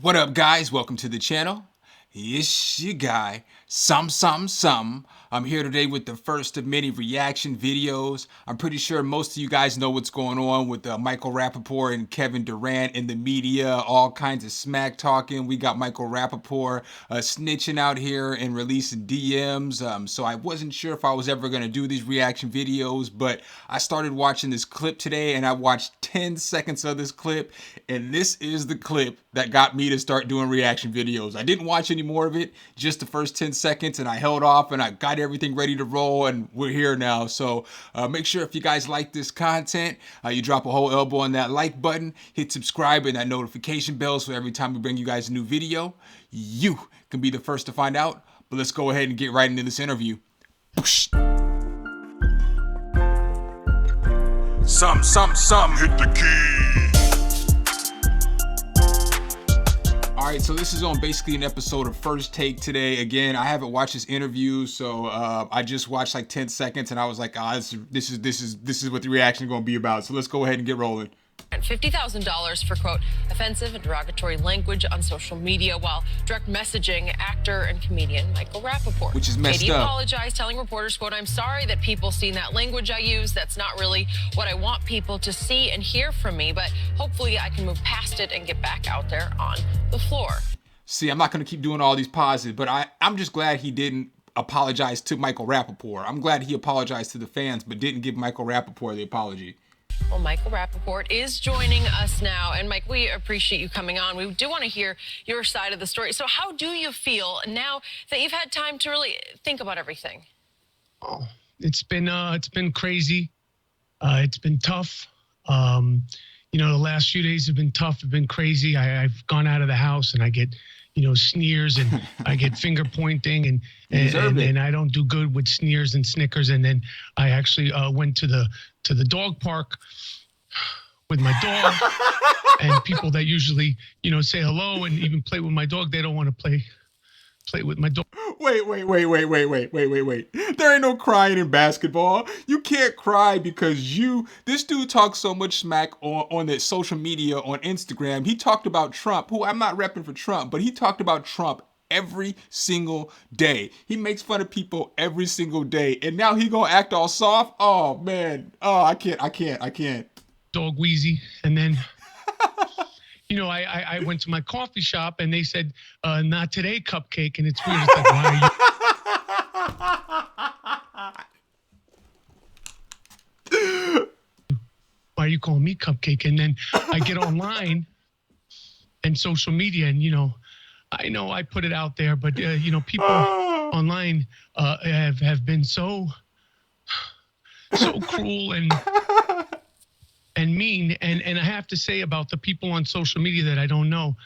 What up, guys? Welcome to the channel. It's your guy, Some. I'm here today with the first of many reaction videos. I'm pretty sure most of you guys know what's going on with Michael Rapaport and Kevin Durant in the media, all kinds of smack talking. We got Michael Rapaport snitching out here and releasing DMs. So I wasn't sure if I was ever going to do these reaction videos, but I started watching this clip today and I watched 10 seconds of this clip, and this is the clip that got me to start doing reaction videos. I didn't watch any more of it, just the first 10 seconds, and I held off and I got everything ready to roll, and we're here now. So make sure if you guys like this content, you drop a whole elbow on that like button, hit subscribe and that notification bell so every time we bring you guys a new video, you can be the first to find out. But let's go ahead and get right into this interview. Some, hit the key. Alright, so this is on basically an episode of First Take today. Again, I haven't watched this interview, so I just watched like 10 seconds and I was like, this is what the reaction is going to be about. So let's go ahead and get rolling. $50,000 for, quote, offensive and derogatory language on social media while direct messaging actor and comedian Michael Rapaport. Which is messed up. He apologized, telling reporters, quote, I'm sorry that people seen that language I use. That's not really what I want people to see and hear from me, but hopefully I can move past it and get back out there on the floor. See, I'm not going to keep doing all these pauses, but I'm just glad he didn't apologize to Michael Rapaport. I'm glad he apologized to the fans, but didn't give Michael Rapaport the apology. Well, Michael Rapaport is joining us now. And Mike, we appreciate you coming on. We do want to hear your side of the story. So how do you feel now that you've had time to really think about everything? Oh, it's been crazy. It's been tough. The last few days have been tough. Have been crazy. I've gone out of the house and I get, sneers and I get finger pointing and I don't do good with sneers and snickers. And then I actually went to the dog park with my dog, and people that usually, say hello and even play with my dog, they don't want to play with my dog. Wait. There ain't no crying in basketball. You can't cry because this dude talks so much smack on the social media, on Instagram. He talked about Trump, who I'm not repping for Trump, but he talked about Trump every single day. He makes fun of people every single day, and now he gonna act all soft? Oh, man. Oh, I can't. Dog Wheezy. And then... I went to my coffee shop and they said, not today, Cupcake. And it's weird. It's like, why are you calling me Cupcake? And then I get online and social media and, I know I put it out there, but, people online have been so cruel and mean, and I have to say about the people on social media that I don't know,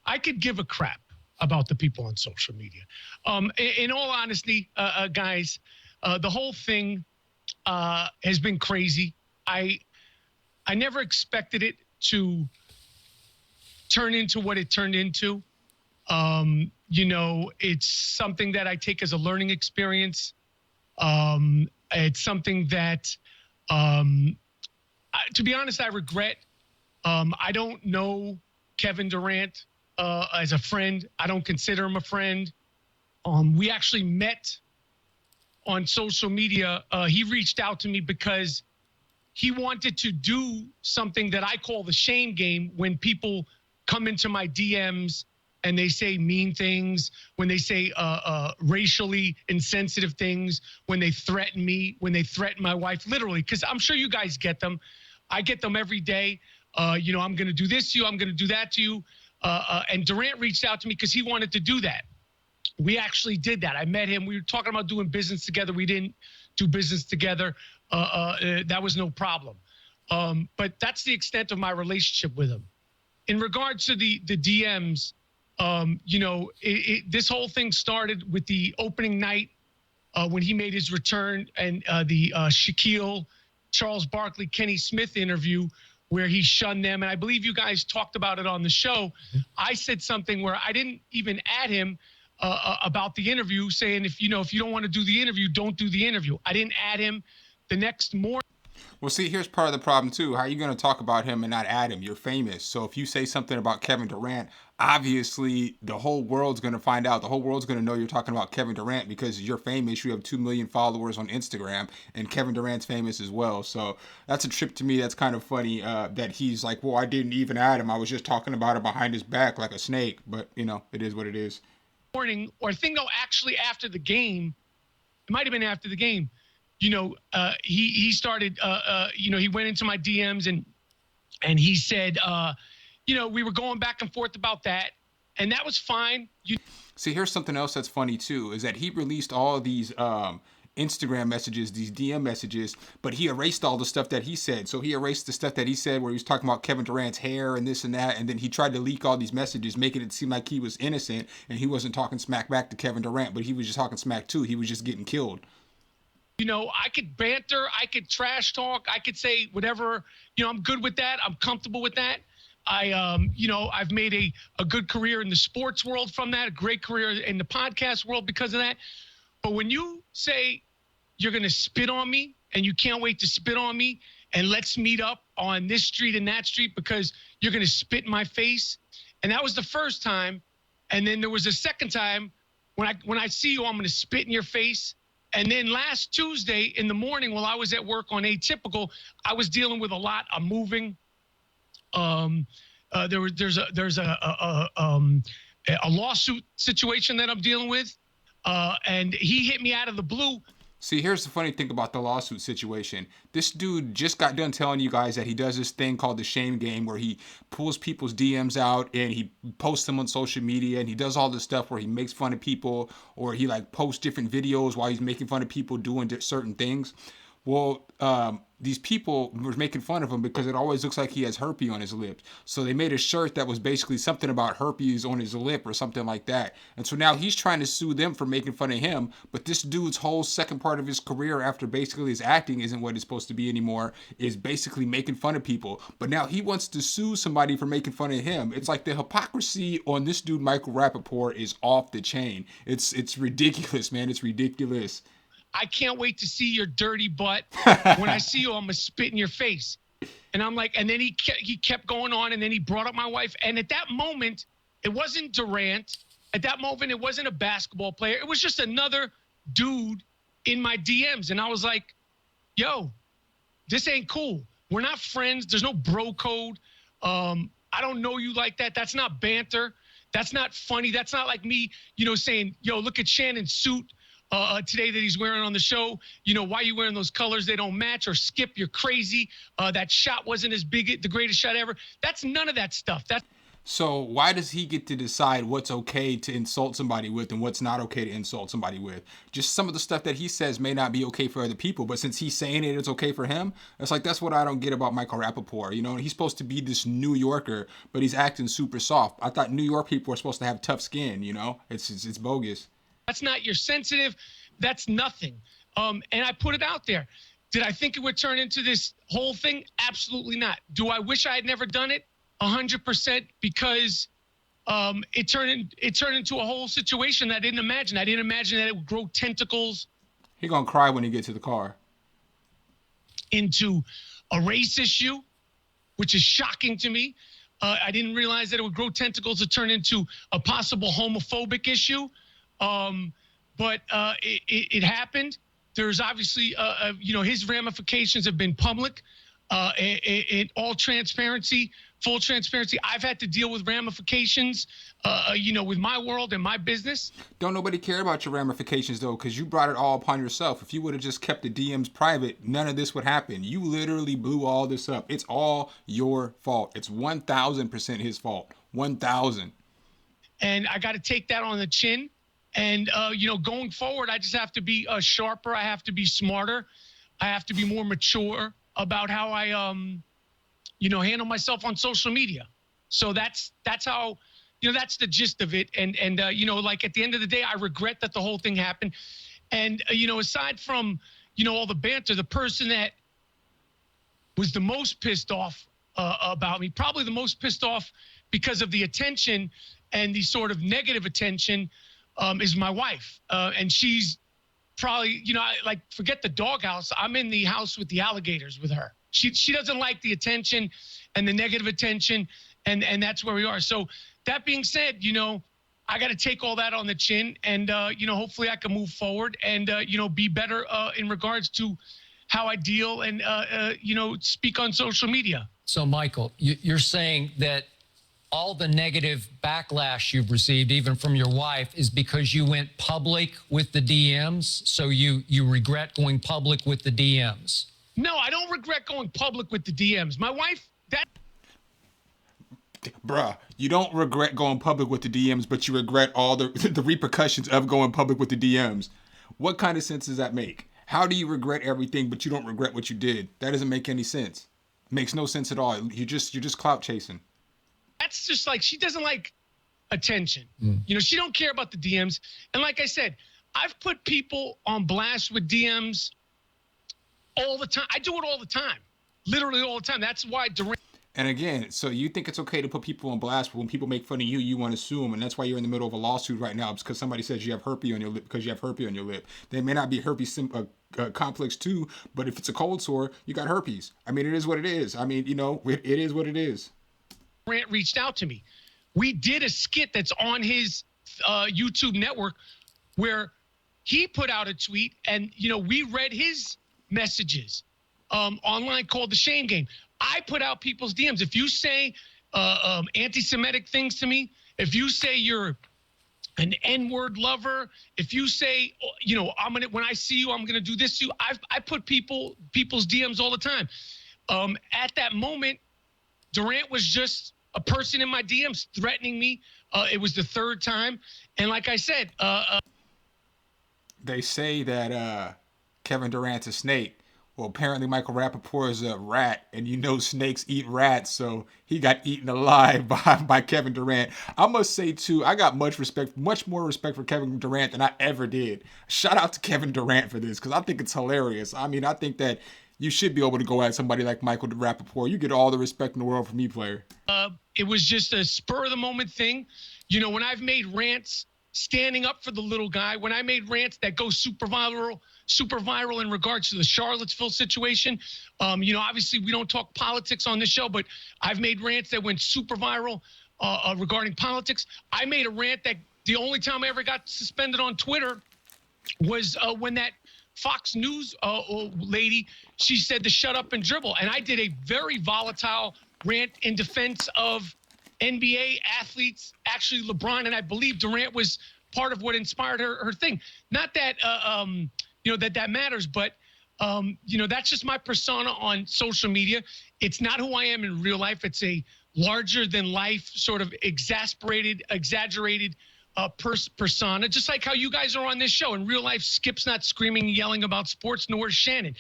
I could give a crap about the people on social media. In all honesty, guys, the whole thing has been crazy. I never expected it to turn into what it turned into. It's something that I take as a learning experience. It's something that... to be honest, I regret. I don't know Kevin Durant as a friend. I don't consider him a friend. We actually met on social media. He reached out to me because he wanted to do something that I call the shame game, when people come into my DMs and they say mean things, when they say racially insensitive things, when they threaten me, when they threaten my wife, literally, because I'm sure you guys get them. I get them every day. I'm going to do this to you. I'm going to do that to you. And Durant reached out to me because he wanted to do that. We actually did that. I met him. We were talking about doing business together. We didn't do business together. That was no problem. But that's the extent of my relationship with him. In regards to the DMs, this whole thing started with the opening night when he made his return, and the Shaquille, Charles Barkley, Kenny Smith interview where he shunned them. And I believe you guys talked about it on the show. I said something where I didn't even add him about the interview, saying, if you don't want to do the interview, don't do the interview. I didn't add him. The next morning. Well, see, here's part of the problem too. How are you going to talk about him and not add him? You're famous. So if you say something about Kevin Durant, obviously the whole world's going to find out. The whole world's going to know you're talking about Kevin Durant because you're famous. You have 2 million followers on Instagram, and Kevin Durant's famous as well. So that's a trip to me. That's kind of funny that he's like, well, I didn't even add him. I was just talking about it behind his back like a snake. But, you know, it is what it is. Morning, or I think though actually after the game, it might have been after the game. He started. He went into my DMs and he said, we were going back and forth about that, and that was fine. See, here's something else that's funny too, is that he released all of these Instagram messages, these DM messages, but he erased all the stuff that he said. So he erased the stuff that he said where he was talking about Kevin Durant's hair and this and that, and then he tried to leak all these messages, making it seem like he was innocent, and he wasn't talking smack back to Kevin Durant, but he was just talking smack too. He was just getting killed. I could banter, I could trash talk, I could say whatever. I'm good with that. I'm comfortable with that. I've made a good career in the sports world from that, a great career in the podcast world because of that. But when you say you're going to spit on me and you can't wait to spit on me and let's meet up on this street and that street because you're going to spit in my face. And that was the first time. And then there was a second time when I see you, I'm going to spit in your face. And then last Tuesday in the morning while I was at work on Atypical, I was dealing with a lot. I'm moving. There's a lawsuit situation that I'm dealing with. And he hit me out of the blue. See, here's the funny thing about the lawsuit situation. This dude just got done telling you guys that he does this thing called the shame game where he pulls people's DMs out and he posts them on social media, and he does all this stuff where he makes fun of people, or he like posts different videos while he's making fun of people doing certain things. Well, these people were making fun of him because it always looks like he has herpes on his lips. So they made a shirt that was basically something about herpes on his lip or something like that. And so now he's trying to sue them for making fun of him. But this dude's whole second part of his career after basically his acting isn't what it's supposed to be anymore, is basically making fun of people. But now he wants to sue somebody for making fun of him. It's like the hypocrisy on this dude, Michael Rapaport, is off the chain. It's ridiculous, man. It's ridiculous. I can't wait to see your dirty butt. When I see you, I'm gonna spit in your face. And I'm like, and then he kept going on, and then he brought up my wife. And at that moment, it wasn't Durant. At that moment, it wasn't a basketball player. It was just another dude in my DMs. And I was like, yo, this ain't cool. We're not friends. There's no bro code. I don't know you like that. That's not banter. That's not funny. That's not like me, saying, yo, look at Shannon's suit today that he's wearing on the show. Why are you wearing those colors? They don't match. Or Skip, you're crazy. That shot wasn't as big, the greatest shot ever. That's none of that stuff. So why does he get to decide what's okay to insult somebody with and what's not okay to insult somebody with? Just some of the stuff that he says may not be okay for other people, but since he's saying it, it's okay for him. It's like, that's what I don't get about Michael Rapaport. He's supposed to be this New Yorker, but he's acting super soft. I thought New York people are supposed to have tough skin. It's bogus. That's not, you're sensitive. That's nothing. And I put it out there. Did I think it would turn into this whole thing? Absolutely not. Do I wish I had never done it? 100%, because it turned into a whole situation that I didn't imagine. I didn't imagine that it would grow tentacles. He gonna cry when he gets to the car. Into a race issue, which is shocking to me. I didn't realize that it would grow tentacles to turn into a possible homophobic issue. But it happened. There's obviously, his ramifications have been public. In all transparency, full transparency, I've had to deal with ramifications, with my world and my business. Don't nobody care about your ramifications, though, because you brought it all upon yourself. If you would have just kept the DMs private, none of this would happen. You literally blew all this up. It's all your fault. It's 1,000% his fault. 1,000. And I got to take that on the chin. And, going forward, I just have to be sharper. I have to be smarter. I have to be more mature about how I, handle myself on social media. So that's how, that's the gist of it. And like at the end of the day, I regret that the whole thing happened. And, aside from, all the banter, the person that was the most pissed off about me, probably the most pissed off because of the attention and the sort of negative attention, is my wife. And she's probably, like forget the doghouse. I'm in the house with the alligators with her. She doesn't like the attention and the negative attention, and that's where we are. So that being said, I got to take all that on the chin, and hopefully I can move forward and be better in regards to how I deal and speak on social media. So, Michael, you're saying that all the negative backlash you've received, even from your wife, is because you went public with the DMs. So you regret going public with the DMs. No, I don't regret going public with the DMs. My wife, Bruh, you don't regret going public with the DMs, but you regret all the repercussions of going public with the DMs. What kind of sense does that make? How do you regret everything, but you don't regret what you did? That doesn't make any sense. It makes no sense at all. You're just clout chasing. That's just like, she doesn't like attention. She don't care about the DMs. And like I said, I've put people on blast with DMs all the time. I do it all the time, literally all the time. That's why Durant. And again, so you think it's okay to put people on blast, but when people make fun of you, you want to sue them, and that's why you're in the middle of a lawsuit right now, because somebody says you have herpes on your lip because you have herpes on your lip. They may not be herpes complex 2, but if it's a cold sore, you got herpes. I mean, it is what it is. I mean, it is what it is. Durant reached out to me. We did a skit that's on his YouTube network where he put out a tweet, and we read his messages online, called The Shame Game. I put out people's DMs. If you say anti-Semitic things to me, if you say you're an N-word lover, if you say, when I see you, I'm gonna do this to you. I put people's DMs all the time. At that moment, Durant was just a person in my DMs threatening me. It was the third time, and like I said, they say that Kevin Durant's a snake. Well, apparently Michael Rapaport is a rat, and snakes eat rats, so he got eaten alive by Kevin Durant. I must say, too, I got much more respect for Kevin Durant than I ever did. Shout out to Kevin Durant for this, because I think it's hilarious. I mean, I think that you should be able to go at somebody like Michael Rapaport. You get all the respect in the world from me, player. It was just a spur-of-the-moment thing. When I've made rants standing up for the little guy, when I made rants that go super viral in regards to the Charlottesville situation. Obviously we don't talk politics on this show, but I've made rants that went super viral regarding politics. I made a rant that the only time I ever got suspended on Twitter was when that Fox News lady, she said to shut up and dribble. And I did a very volatile rant in defense of NBA athletes, actually LeBron, and I believe Durant was part of what inspired her thing. Not that that matters, but that's just my persona on social media. It's not who I am in real life. It's a larger than life, sort of exaggerated persona, just like how you guys are on this show. In real life, Skip's not screaming and yelling about sports, nor is Shannon.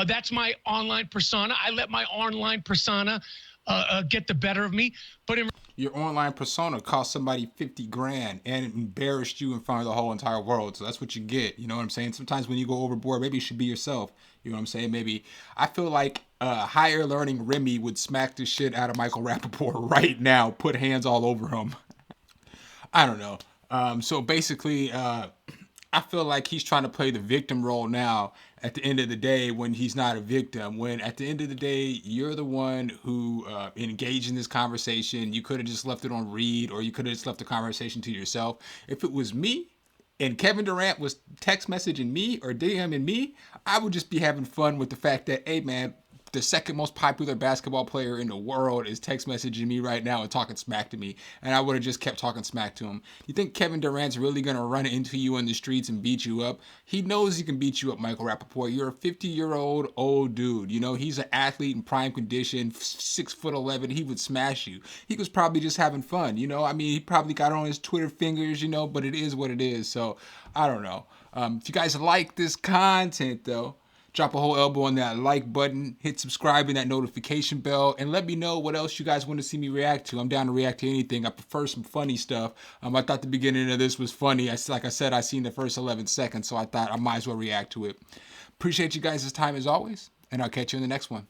That's my online persona. I let my online persona get the better of me. But your online persona cost somebody $50,000 and embarrassed you in front of the whole entire world. So that's what you get. You know what I'm saying? Sometimes when you go overboard, maybe you should be yourself. You know what I'm saying? Maybe I feel like higher learning Remy would smack the shit out of Michael Rapaport right now, put hands all over him. I don't know. So basically, I feel like he's trying to play the victim role now at the end of the day, when he's not a victim. When at the end of the day, you're the one who engaged in this conversation. You could have just left it on read, or you could have just left the conversation to yourself. If it was me and Kevin Durant was text messaging me or DMing me, I would just be having fun with the fact that, hey man, the second most popular basketball player in the world is text messaging me right now and talking smack to me, and I would have just kept talking smack to him. You think Kevin Durant's really going to run into you in the streets and beat you up? He knows he can beat you up, Michael Rapaport. You're a 50-year-old old dude. He's an athlete in prime condition, 6'11". He would smash you. He was probably just having fun. He probably got on his Twitter fingers, but it is what it is. So I don't know. If you guys like this content, though, drop a whole elbow on that like button, hit subscribe and that notification bell, and let me know what else you guys want to see me react to. I'm down to react to anything. I prefer some funny stuff. I thought the beginning of this was funny. Like I said, I seen the first 11 seconds, so I thought I might as well react to it. Appreciate you guys' time as always, and I'll catch you in the next one.